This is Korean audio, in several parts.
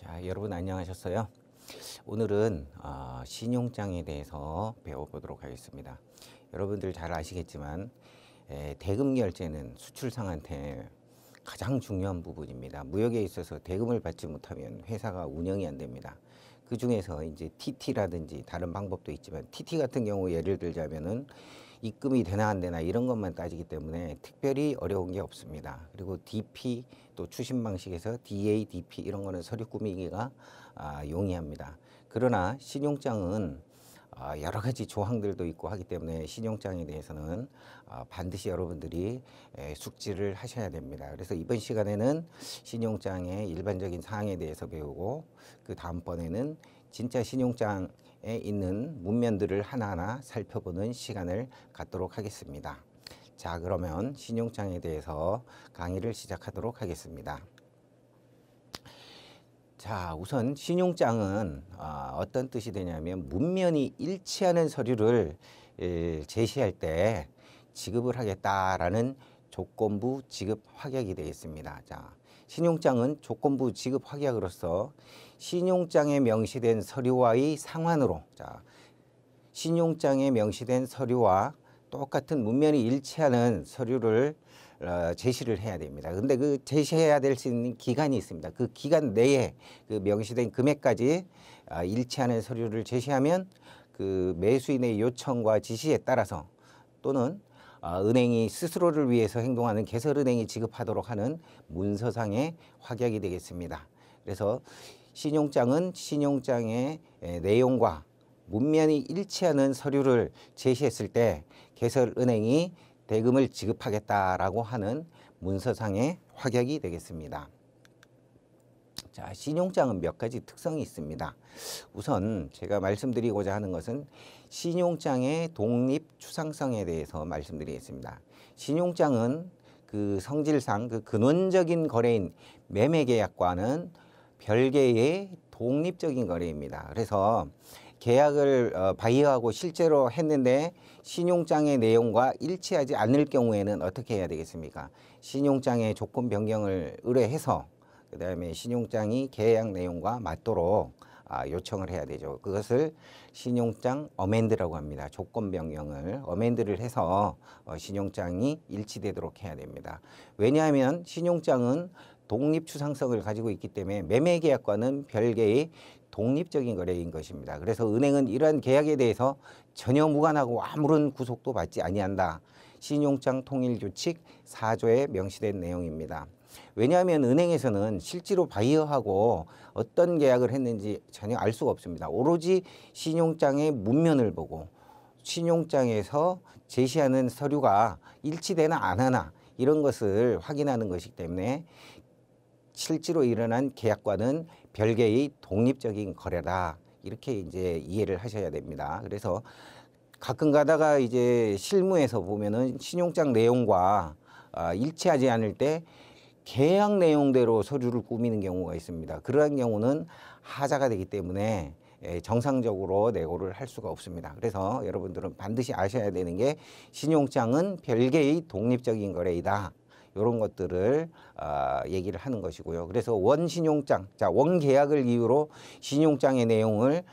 자, 여러분 안녕하셨어요? 오늘은 신용장에 대해서 배워보도록 하겠습니다. 여러분들 잘 아시겠지만 대금 결제는 수출상한테 가장 중요한 부분입니다. 무역에 있어서 대금을 받지 못하면 회사가 운영이 안 됩니다. 그 중에서 이제 TT라든지 다른 방법도 있지만 TT 같은 경우 예를 들자면은 입금이 되나 안 되나 이런 것만 따지기 때문에 특별히 어려운 게 없습니다. 그리고 DP 또 추심 방식에서 DA, DP 이런 거는 서류 꾸미기가 용이합니다. 그러나 신용장은 여러 가지 조항들도 있고 하기 때문에 신용장에 대해서는 반드시 여러분들이 숙지를 하셔야 됩니다. 그래서 이번 시간에는 신용장의 일반적인 사항에 대해서 배우고 그 다음번에는 진짜 신용장에 있는 문면들을 하나하나 살펴보는 시간을 갖도록 하겠습니다. 자, 그러면 신용장에 대해서 강의를 시작하도록 하겠습니다. 자, 우선 신용장은 어떤 뜻이 되냐면 문면이 일치하는 서류를 제시할 때 지급을 하겠다라는 조건부 지급 확약이 되겠습니다. 자, 신용장은 조건부 지급 확약으로서 신용장에 명시된 서류와의 상환으로, 자, 신용장에 명시된 서류와 똑같은 문면이 일치하는 서류를 제시를 해야 됩니다. 근데 그 제시해야 될 수 있는 기간이 있습니다. 그 기간 내에 그 명시된 금액까지 일치하는 서류를 제시하면 그 매수인의 요청과 지시에 따라서 또는 은행이 스스로를 위해서 행동하는 개설은행이 지급하도록 하는 문서상의 확약이 되겠습니다. 그래서 신용장은 신용장의 내용과 문면이 일치하는 서류를 제시했을 때 개설은행이 대금을 지급하겠다라고 하는 문서상의 확약이 되겠습니다. 자, 신용장은 몇 가지 특성이 있습니다. 우선 제가 말씀드리고자 하는 것은 신용장의 독립 추상성에 대해서 말씀드리겠습니다. 신용장은 그 성질상 그 근원적인 거래인 매매계약과는 별개의 독립적인 거래입니다. 그래서 계약을 바이어하고 실제로 했는데 신용장의 내용과 일치하지 않을 경우에는 어떻게 해야 되겠습니까? 신용장의 조건 변경을 의뢰해서 그 다음에 신용장이 계약 내용과 맞도록 요청을 해야 되죠. 그것을 신용장 어멘드라고 합니다. 조건 변경을 어멘드를 해서 신용장이 일치되도록 해야 됩니다. 왜냐하면 신용장은 독립 추상성을 가지고 있기 때문에 매매계약과는 별개의 독립적인 거래인 것입니다. 그래서 은행은 이러한 계약에 대해서 전혀 무관하고 아무런 구속도 받지 아니한다. 신용장 통일규칙 4조에 명시된 내용입니다. 왜냐하면 은행에서는 실제로 바이어하고 어떤 계약을 했는지 전혀 알 수가 없습니다. 오로지 신용장의 문면을 보고 신용장에서 제시하는 서류가 일치되나 안 하나 이런 것을 확인하는 것이기 때문에 실제로 일어난 계약과는 별개의 독립적인 거래다. 이렇게 이제 이해를 하셔야 됩니다. 그래서 가끔 가다가 이제 실무에서 보면은 신용장 내용과 일치하지 않을 때 계약 내용대로 서류를 꾸미는 경우가 있습니다. 그러한 경우는 하자가 되기 때문에 정상적으로 내고를 할 수가 없습니다. 그래서 여러분들은 반드시 아셔야 되는 게 신용장은 별개의 독립적인 거래이다. 이런 것들을 얘기를 하는 것이고요. 그래서 원신용장, 자, 원계약을 이유로 신용장의 내용을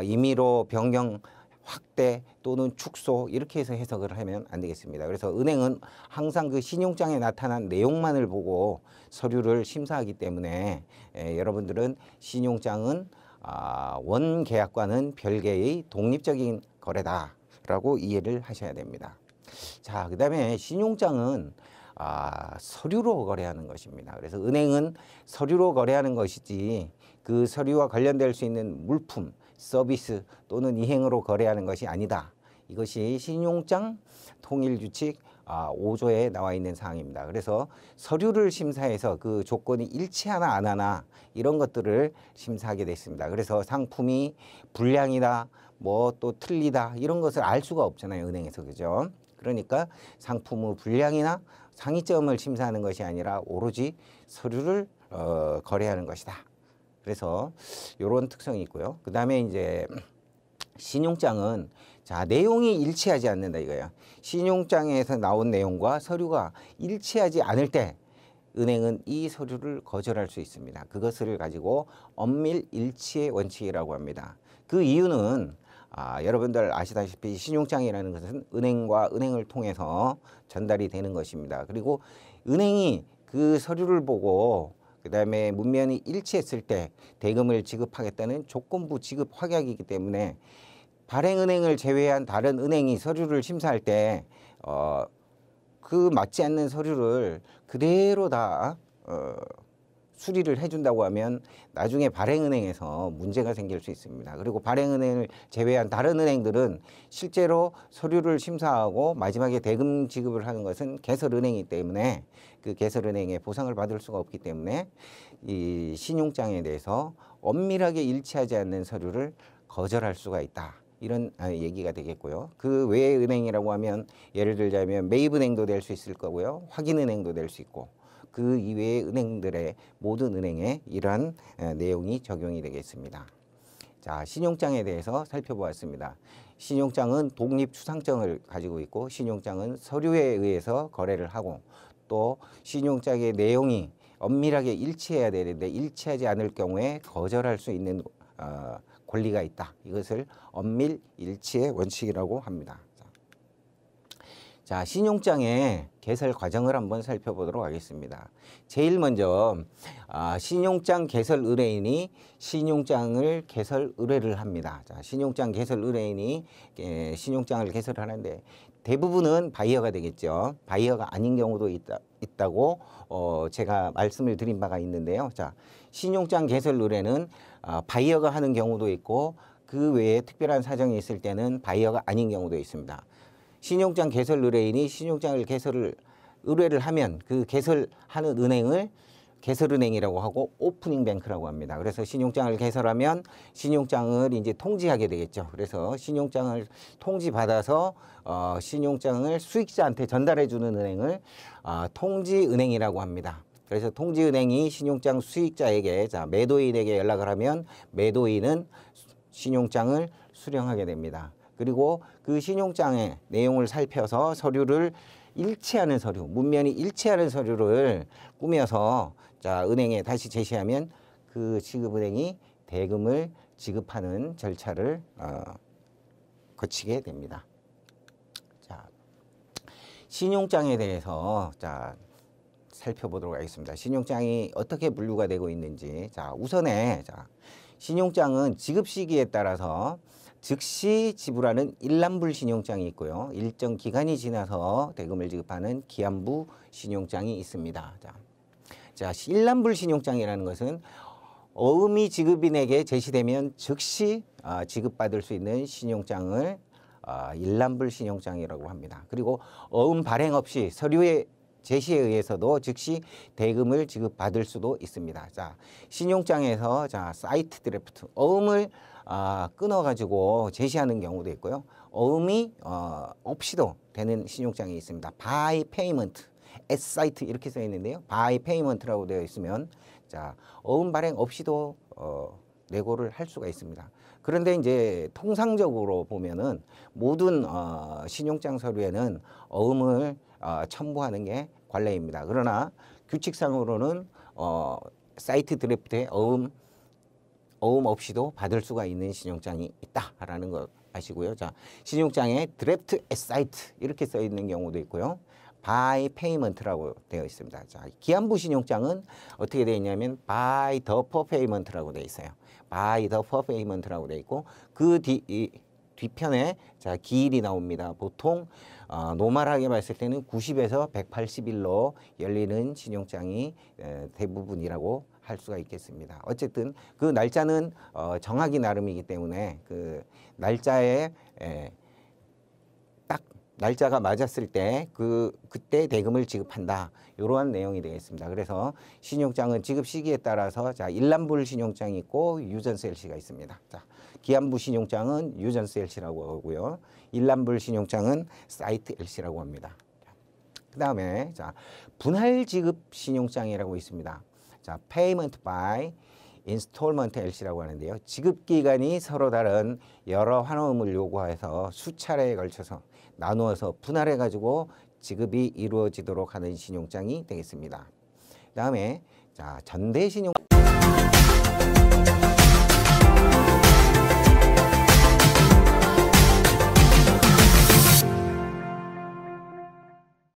임의로 변경, 확대 또는 축소 이렇게 해서 해석을 하면 안 되겠습니다. 그래서 은행은 항상 그 신용장에 나타난 내용만을 보고 서류를 심사하기 때문에 여러분들은 신용장은 원계약과는 별개의 독립적인 거래다라고 이해를 하셔야 됩니다. 자, 그 다음에 신용장은 서류로 거래하는 것입니다. 그래서 은행은 서류로 거래하는 것이지 그 서류와 관련될 수 있는 물품, 서비스 또는 이행으로 거래하는 것이 아니다. 이것이 신용장 통일규칙 5조에 나와 있는 사항입니다. 그래서 서류를 심사해서 그 조건이 일치하나 안 하나 이런 것들을 심사하게 됐습니다. 그래서 상품이 불량이다, 뭐 또 틀리다 이런 것을 알 수가 없잖아요, 은행에서. 그죠? 그러니까 상품의 불량이나 상위점을 심사하는 것이 아니라 오로지 서류를 거래하는 것이다. 그래서 이런 특성이 있고요. 그 다음에 이제 신용장은 자, 내용이 일치하지 않는다 이거예요. 신용장에서 나온 내용과 서류가 일치하지 않을 때 은행은 이 서류를 거절할 수 있습니다. 그것을 가지고 엄밀 일치의 원칙이라고 합니다. 그 이유는 여러분들 아시다시피 신용장이라는 것은 은행과 은행을 통해서 전달이 되는 것입니다. 그리고 은행이 그 서류를 보고 그다음에 문면이 일치했을 때 대금을 지급하겠다는 조건부 지급 확약이기 때문에 발행은행을 제외한 다른 은행이 서류를 심사할 때 그 맞지 않는 서류를 그대로 다 수리를 해준다고 하면 나중에 발행은행에서 문제가 생길 수 있습니다. 그리고 발행은행을 제외한 다른 은행들은 실제로 서류를 심사하고 마지막에 대금 지급을 하는 것은 개설은행이기 때문에 그 개설은행의 보상을 받을 수가 없기 때문에 이 신용장에 대해서 엄밀하게 일치하지 않는 서류를 거절할 수가 있다. 이런 얘기가 되겠고요. 그 외의 은행이라고 하면 예를 들자면 매입은행도 될 수 있을 거고요. 확인은행도 될 수 있고 그 이외의 은행들의 모든 은행에 이러한 내용이 적용이 되겠습니다. 자, 신용장에 대해서 살펴보았습니다. 신용장은 독립추상증을 가지고 있고 신용장은 서류에 의해서 거래를 하고 또 신용장의 내용이 엄밀하게 일치해야 되는데 일치하지 않을 경우에 거절할 수 있는 권리가 있다. 이것을 엄밀 일치의 원칙이라고 합니다. 자, 신용장의 개설 과정을 한번 살펴보도록 하겠습니다. 제일 먼저 신용장 개설 의뢰인이 신용장을 개설 의뢰를 합니다. 자, 신용장 개설 의뢰인이 신용장을 개설하는데 대부분은 바이어가 되겠죠. 바이어가 아닌 경우도 있다고 제가 말씀을 드린 바가 있는데요. 자, 신용장 개설 의뢰는 바이어가 하는 경우도 있고 그 외에 특별한 사정이 있을 때는 바이어가 아닌 경우도 있습니다. 신용장 개설 의뢰인이 신용장을 의뢰를 하면 그 개설하는 은행을 개설은행이라고 하고 오프닝 뱅크라고 합니다. 그래서 신용장을 개설하면 신용장을 이제 통지하게 되겠죠. 그래서 신용장을 통지받아서 신용장을 수익자한테 전달해 주는 은행을 통지은행이라고 합니다. 그래서 통지은행이 신용장 수익자에게 매도인에게 연락을 하면 매도인은 신용장을 수령하게 됩니다. 그리고 그 신용장의 내용을 살펴서 서류를 일치하는 서류, 문면이 일치하는 서류를 꾸며서 은행에 다시 제시하면 그 지급은행이 대금을 지급하는 절차를 거치게 됩니다. 자, 신용장에 대해서 살펴보도록 하겠습니다. 신용장이 어떻게 분류가 되고 있는지. 우선에 신용장은 지급 시기에 따라서 즉시 지불하는 일람불 신용장이 있고요. 일정 기간이 지나서 대금을 지급하는 기한부 신용장이 있습니다. 자, 일람불 신용장이라는 것은 어음이 지급인에게 제시되면 즉시 지급받을 수 있는 신용장을 일람불 신용장이라고 합니다. 그리고 어음 발행 없이 서류의 제시에 의해서도 즉시 대금을 지급받을 수도 있습니다. 자, 신용장에서 사이트 드래프트, 어음을 끊어가지고 제시하는 경우도 있고요. 어음이 없이도 되는 신용장이 있습니다. by payment, at site 이렇게 써 있는데요. by payment라고 되어 있으면 어음 발행 없이도 내고를 할 수가 있습니다. 그런데 이제 통상적으로 보면은 모든 신용장 서류에는 어음을 첨부하는 게 관례입니다. 그러나 규칙상으로는 사이트 드래프트에 어음 없이도 받을 수가 있는 신용장이 있다라는 거 아시고요. 자, 신용장에 드래프트 앳 사이트 이렇게 써 있는 경우도 있고요. by payment라고 되어 있습니다. 자, 기한부 신용장은 어떻게 되어 있냐면 by the per payment라고 되어 있어요. by the per payment라고 되어 있고 그 뒤편에 기일이 나옵니다. 보통 노멀하게 봤을 때는 90에서 180일로 열리는 신용장이 대부분이라고 할 수가 있겠습니다. 어쨌든 그 날짜는 정하기 나름이기 때문에 그 날짜에 딱 날짜가 맞았을 때 그때 대금을 지급한다. 이러한 내용이 되겠습니다. 그래서 신용장은 지급 시기에 따라서 일람불 신용장이 있고 유전스 LC가 있습니다. 자, 기한부 신용장은 유전스 LC라고 하고요. 일람불 신용장은 사이트 LC라고 합니다. 그 다음에 분할 지급 신용장이라고 있습니다. 자, payment by installment LC라고 하는데요. 지급 기간이 서로 다른 여러 환원을 요구해서 수차례에 걸쳐서 나누어서 분할해 가지고 지급이 이루어지도록 하는 신용장이 되겠습니다. 그다음에 자 전대신용